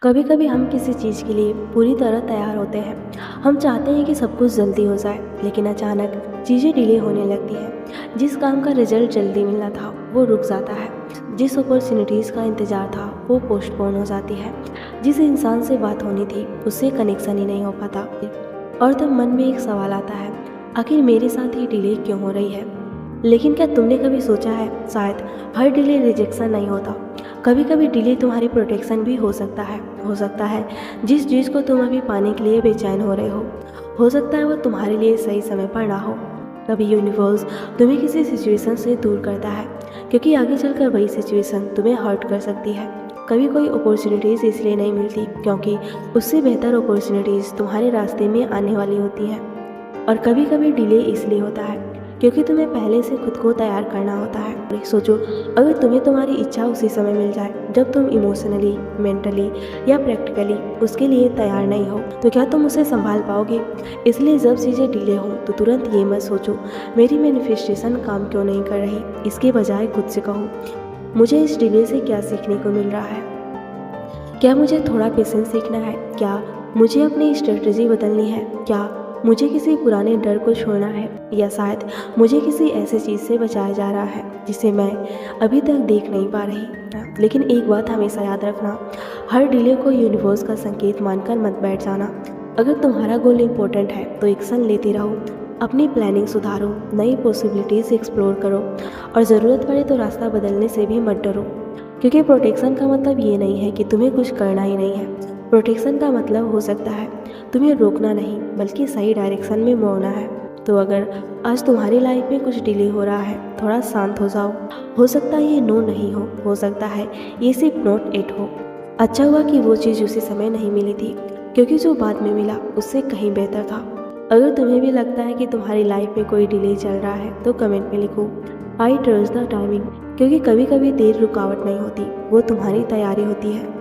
कभी कभी हम किसी चीज़ के लिए पूरी तरह तैयार होते हैं। हम चाहते हैं कि सब कुछ जल्दी हो जाए, लेकिन अचानक चीज़ें डिले होने लगती हैं। जिस काम का रिजल्ट जल्दी मिलना था वो रुक जाता है। जिस अपॉर्चुनिटीज़ का इंतज़ार था वो पोस्टपोन हो जाती है। जिस इंसान से बात होनी थी उससे कनेक्शन ही नहीं हो पाता। और तब मन में एक सवाल आता है, आखिर मेरे साथ ही डिले क्यों हो रही है। लेकिन क्या तुमने कभी सोचा है, शायद हर डिले रिजेक्शन नहीं होता। कभी कभी डिले तुम्हारी प्रोटेक्शन भी हो सकता है जिस चीज़ को तुम अभी पाने के लिए बेचैन हो रहे हो सकता है वो तुम्हारे लिए सही समय पर ना हो। कभी यूनिवर्स तुम्हें किसी सिचुएशन से दूर करता है क्योंकि आगे चलकर वही सिचुएशन तुम्हें हर्ट कर सकती है। कभी कोई अपॉर्चुनिटीज़ इसलिए नहीं मिलती क्योंकि उससे बेहतर अपॉर्चुनिटीज़ तुम्हारे रास्ते में आने वाली होती हैं। और कभी कभी डिले इसलिए होता है क्योंकि तुम्हें पहले से खुद को तैयार करना होता है। सोचो, अगर तुम्हें तुम्हारी इच्छा उसी समय मिल जाए जब तुम इमोशनली, मेंटली या प्रैक्टिकली उसके लिए तैयार नहीं हो, तो क्या तुम उसे संभाल पाओगे। इसलिए जब चीज़ें डिले हों तो तुरंत ये मत सोचो मेरी मैनिफेस्टेशन काम क्यों नहीं कर रही। इसके बजाय खुद से कहो, मुझे इस डिले से क्या सीखने को मिल रहा है। क्या मुझे थोड़ा पेशेंस सीखना है, क्या मुझे अपनी स्ट्रेटजी बदलनी है, क्या मुझे किसी पुराने डर को छोड़ना है, या शायद मुझे किसी ऐसे चीज़ से बचाया जा रहा है जिसे मैं अभी तक देख नहीं पा रही। लेकिन एक बात हमेशा याद रखना, हर डिले को यूनिवर्स का संकेत मानकर मत बैठ जाना। अगर तुम्हारा गोल इम्पोर्टेंट है तो एक्शन लेते रहो, अपनी प्लानिंग सुधारो, नई पॉसिबिलिटीज़ एक्सप्लोर करो और ज़रूरत पड़े तो रास्ता बदलने से भी मत डरो। क्योंकि प्रोटेक्शन का मतलब ये नहीं है कि तुम्हें कुछ करना ही नहीं है। प्रोटेक्शन का मतलब हो सकता है तुम्हें रोकना नहीं बल्कि सही डायरेक्शन में मोड़ना है। तो अगर आज तुम्हारी लाइफ में कुछ डिले हो रहा है, थोड़ा शांत हो जाओ। हो सकता है ये नो नहीं हो सकता है ये सिर्फ नोट एट हो। अच्छा हुआ कि वो चीज़ उसी समय नहीं मिली थी, क्योंकि जो बाद में मिला उससे कहीं बेहतर था। अगर तुम्हें भी लगता है कि तुम्हारी लाइफ में कोई डिले चल रहा है तो कमेंट में लिखो, आई ट्रस्ट द टाइमिंग। क्योंकि कभी कभी देर रुकावट नहीं होती, वो तुम्हारी तैयारी होती है।